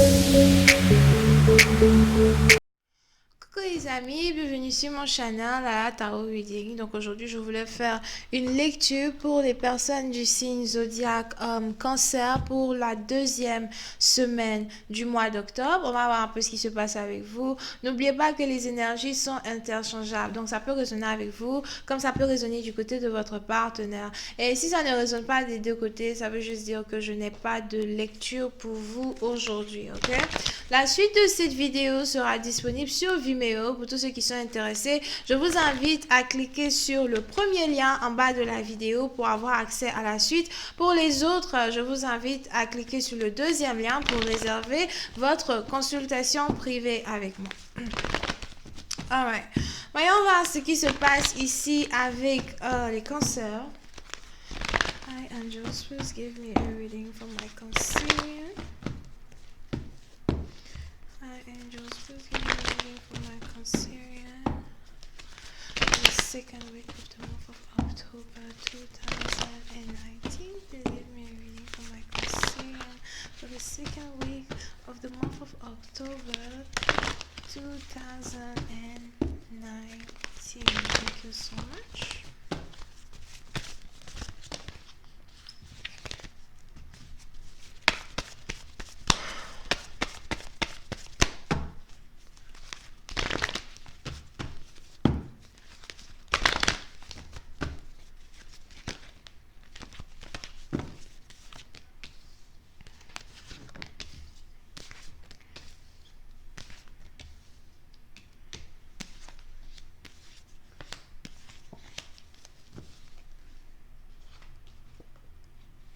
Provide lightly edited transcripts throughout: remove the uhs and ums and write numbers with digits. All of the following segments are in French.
Coucou les amis, bienvenue sur mon channel à Tarot Reading. Donc aujourd'hui je voulais faire une lecture pour les personnes du signe zodiaque Cancer pour la deuxième semaine du mois d'octobre. On va voir un peu ce qui se passe avec vous. N'oubliez pas que les énergies sont interchangeables, donc ça peut résonner avec vous comme ça peut résonner du côté de votre partenaire. Et si ça ne résonne pas des deux côtés, ça veut juste dire que je n'ai pas de lecture pour vous aujourd'hui, ok? La suite de cette vidéo sera disponible sur Vimeo pour tous ceux qui sont intéressés. Je vous invite à cliquer sur le premier lien en bas de la vidéo pour avoir accès à la suite. Pour les autres, je vous invite à cliquer sur le deuxième lien pour réserver votre consultation privée avec moi. Alright. Voyons voir ce qui se passe ici avec les cancers. Hi angels, please give me a reading for my Cancerian. Hi angels, please give me a reading for my Cancerian. For the second week of the month of October 2019. Please give me a reading for my Cancerian. For the second week of the month of October 2019. Thank you so much.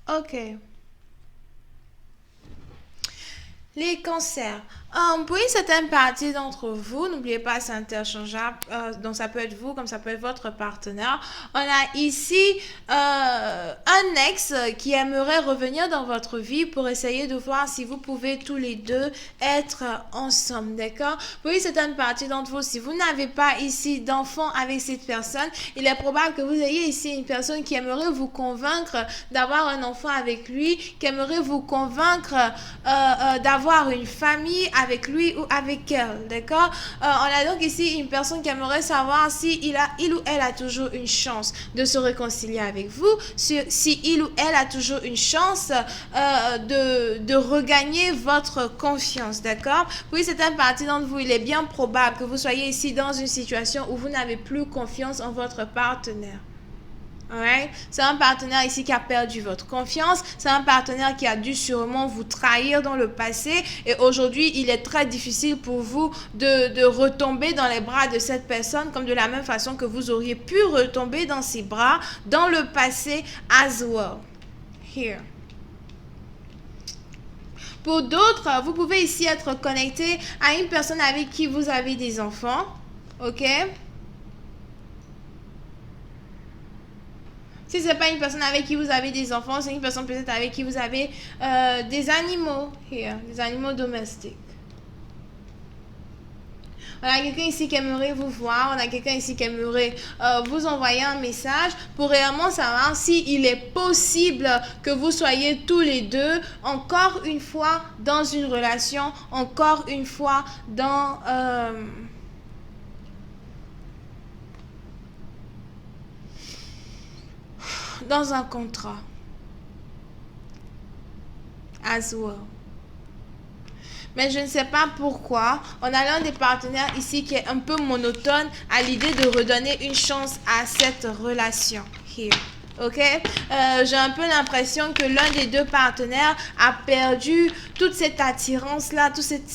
Ok. Les cancers. Pour une certaine partie d'entre vous, n'oubliez pas, c'est interchangeable. Donc, ça peut être vous, comme ça peut être votre partenaire. On a ici un ex qui aimerait revenir dans votre vie pour essayer de voir si vous pouvez tous les deux être ensemble, d'accord? Pour une certaine partie d'entre vous, si vous n'avez pas ici d'enfant avec cette personne, il est probable que vous ayez ici une personne qui aimerait vous convaincre d'avoir un enfant avec lui, qui aimerait vous convaincre d'avoir une famille avec lui ou avec elle, d'accord? On a donc ici une personne qui aimerait savoir si il ou elle a toujours une chance de se réconcilier avec vous, si il ou elle a toujours une chance de regagner votre confiance, d'accord? Pour une certaine partie d'entre vous, il est bien probable que vous soyez ici dans une situation où vous n'avez plus confiance en votre partenaire. Alright? C'est un partenaire ici qui a perdu votre confiance. C'est un partenaire qui a dû sûrement vous trahir dans le passé. Et aujourd'hui, il est très difficile pour vous de retomber dans les bras de cette personne comme de la même façon que vous auriez pu retomber dans ses bras dans le passé as well. Here. Pour d'autres, vous pouvez ici être connecté à une personne avec qui vous avez des enfants. Ok? Si ce n'est pas une personne avec qui vous avez des enfants, c'est une personne peut-être avec qui vous avez des animaux, here, des animaux domestiques. On a quelqu'un ici qui aimerait vous voir, on a quelqu'un ici qui aimerait vous envoyer un message pour réellement savoir s'il est possible que vous soyez tous les deux encore une fois dans une relation, encore une fois dans un contrat. As well. Mais je ne sais pas pourquoi. On a l'un des partenaires ici qui est un peu monotone à l'idée de redonner une chance à cette relation. Here. Ok? J'ai un peu l'impression que l'un des deux partenaires a perdu toute cette attirance-là,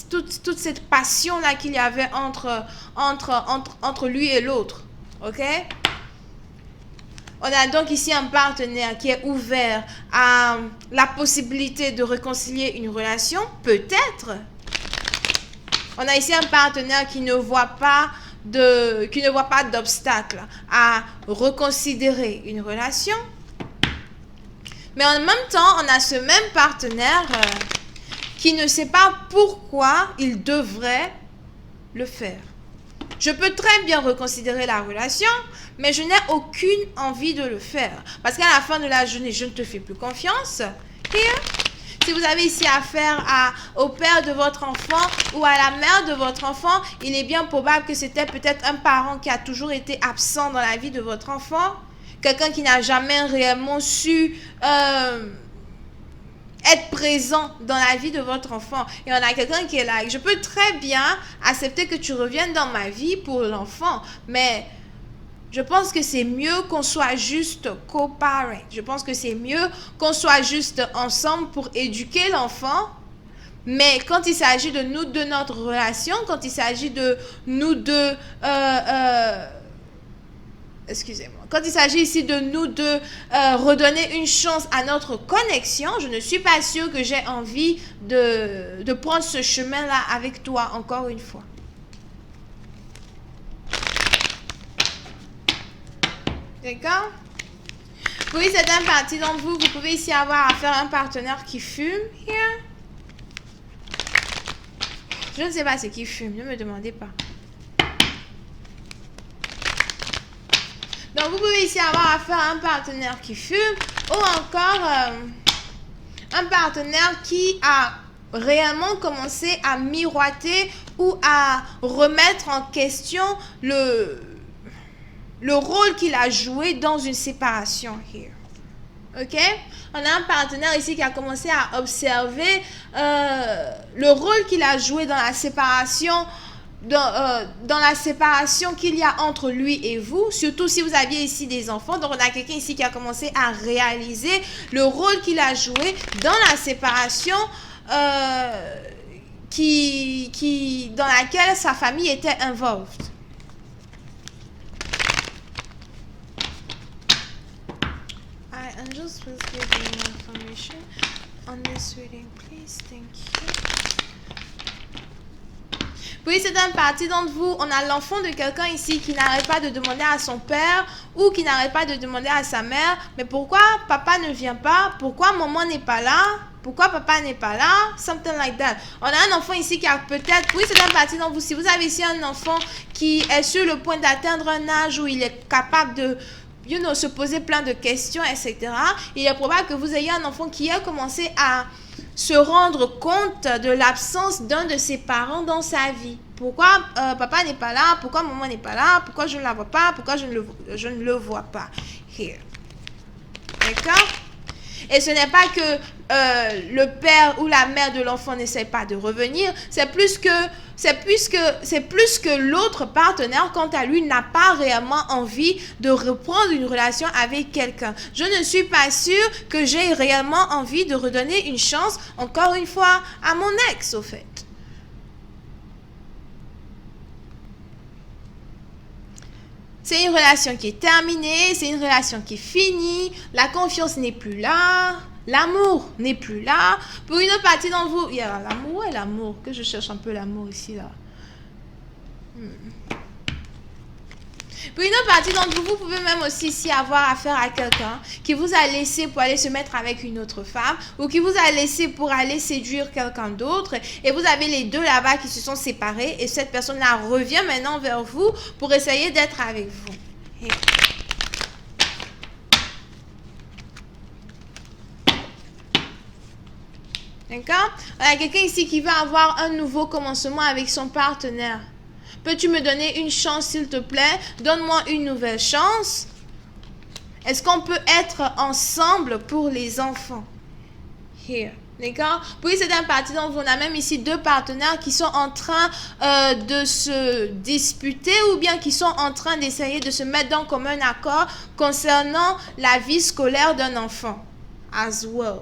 toute cette passion-là qu'il y avait entre lui et l'autre. Ok? On a donc ici un partenaire qui est ouvert à la possibilité de réconcilier une relation, peut-être. On a ici un partenaire qui ne voit pas d'obstacle à reconsidérer une relation. Mais en même temps, on a ce même partenaire qui ne sait pas pourquoi il devrait le faire. Je peux très bien reconsidérer la relation, mais je n'ai aucune envie de le faire. Parce qu'à la fin de la journée, je ne te fais plus confiance. Here, Si vous avez ici affaire au père de votre enfant ou à la mère de votre enfant, il est bien probable que c'était peut-être un parent qui a toujours été absent dans la vie de votre enfant. Quelqu'un qui n'a jamais réellement su être présent dans la vie de votre enfant. Et on a quelqu'un qui est là. Je peux très bien accepter que tu reviennes dans ma vie pour l'enfant, mais je pense que c'est mieux qu'on soit juste co-parent. Je pense que c'est mieux qu'on soit juste ensemble pour éduquer l'enfant. Mais quand il s'agit de nous, de notre relation, quand il s'agit de nous deux... excusez-moi. Quand il s'agit ici de nous deux redonner une chance à notre connexion, je ne suis pas sûre que j'ai envie de prendre ce chemin-là avec toi, encore une fois. D'accord? Pour une certaine partie d'entre vous, vous pouvez ici avoir affaire à un partenaire qui fume. Here. Je ne sais pas ce qui fume, ne me demandez pas. Donc, vous pouvez ici avoir affaire à un partenaire qui fume ou encore un partenaire qui a réellement commencé à miroiter ou à remettre en question le rôle qu'il a joué dans une séparation. Here. OK? On a un partenaire ici qui a commencé à observer le rôle qu'il a joué dans la séparation, dans la séparation qu'il y a entre lui et vous, surtout si vous aviez ici des enfants. Donc, on a quelqu'un ici qui a commencé à réaliser le rôle qu'il a joué dans la séparation dans laquelle sa famille était involved. Angels, please give me more information on this reading, please. Thank you. Puis c'est une partie d'entre vous, on a l'enfant de quelqu'un ici qui n'arrête pas de demander à son père ou qui n'arrête pas de demander à sa mère, mais pourquoi papa ne vient pas? Pourquoi maman n'est pas là? Pourquoi papa n'est pas là? Something like that. On a un enfant ici qui a peut-être... Oui, c'est une partie d'entre vous. Si vous avez ici un enfant qui est sur le point d'atteindre un âge où il est capable de... se poser plein de questions, etc. Il est probable que vous ayez un enfant qui a commencé à se rendre compte de l'absence d'un de ses parents dans sa vie. Pourquoi papa n'est pas là? Pourquoi maman n'est pas là? Pourquoi je ne la vois pas? Pourquoi je ne le vois pas? Here. D'accord? Et ce n'est pas que le père ou la mère de l'enfant n'essaie pas de revenir, c'est plus que l'autre partenaire, quant à lui, n'a pas réellement envie de reprendre une relation avec quelqu'un. Je ne suis pas sûre que j'ai réellement envie de redonner une chance, encore une fois, à mon ex, au fait. C'est une relation qui est terminée, c'est une relation qui est finie, la confiance n'est plus là, l'amour n'est plus là. Pour une autre partie d'entre vous, il y a l'amour et l'amour, que je cherche un peu l'amour ici, là. Pour une autre partie d'entre vous, vous pouvez même aussi ici avoir affaire à quelqu'un qui vous a laissé pour aller se mettre avec une autre femme ou qui vous a laissé pour aller séduire quelqu'un d'autre et vous avez les deux là-bas qui se sont séparés et cette personne-là revient maintenant vers vous pour essayer d'être avec vous. Et... D'accord? On a quelqu'un ici qui va avoir un nouveau commencement avec son partenaire. Peux-tu me donner une chance, s'il te plaît? Donne-moi une nouvelle chance. Est-ce qu'on peut être ensemble pour les enfants? Here. D'accord? Puis c'est un parti dont on a même ici deux partenaires qui sont en train de se disputer ou bien qui sont en train d'essayer de se mettre dans commun accord concernant la vie scolaire d'un enfant. As well.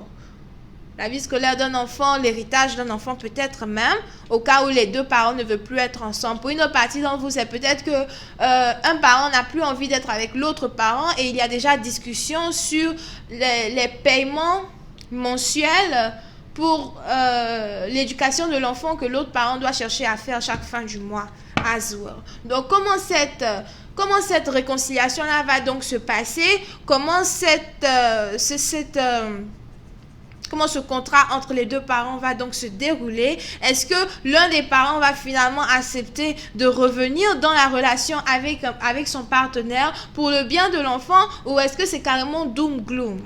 La vie scolaire d'un enfant, l'héritage d'un enfant peut-être même, au cas où les deux parents ne veulent plus être ensemble. Pour une autre partie d'entre vous, c'est peut-être que un parent n'a plus envie d'être avec l'autre parent et il y a déjà discussion sur les paiements mensuels pour l'éducation de l'enfant que l'autre parent doit chercher à faire chaque fin du mois. As well. Donc, comment cette réconciliation-là va donc se passer? Comment comment ce contrat entre les deux parents va donc se dérouler? Est-ce que l'un des parents va finalement accepter de revenir dans la relation avec son partenaire pour le bien de l'enfant ou est-ce que c'est carrément doom gloom?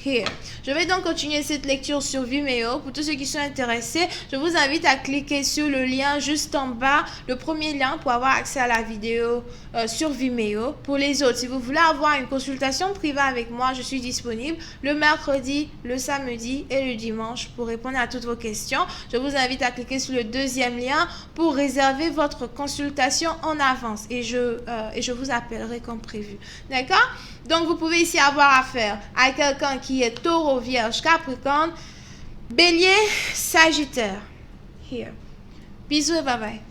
Here. Je vais donc continuer cette lecture sur Vimeo. Pour tous ceux qui sont intéressés, je vous invite à cliquer sur le lien juste en bas, le premier lien pour avoir accès à la vidéo sur Vimeo. Pour les autres, si vous voulez avoir une consultation privée avec moi, je suis disponible le mercredi, le samedi et le dimanche pour répondre à toutes vos questions. Je vous invite à cliquer sur le deuxième lien pour réserver votre consultation en avance et je vous appellerai comme prévu. D'accord? Donc, vous pouvez ici avoir affaire à quelqu'un qui est taureau, vierge, capricorne, bélier, sagittaire. Here. Bisous et bye bye.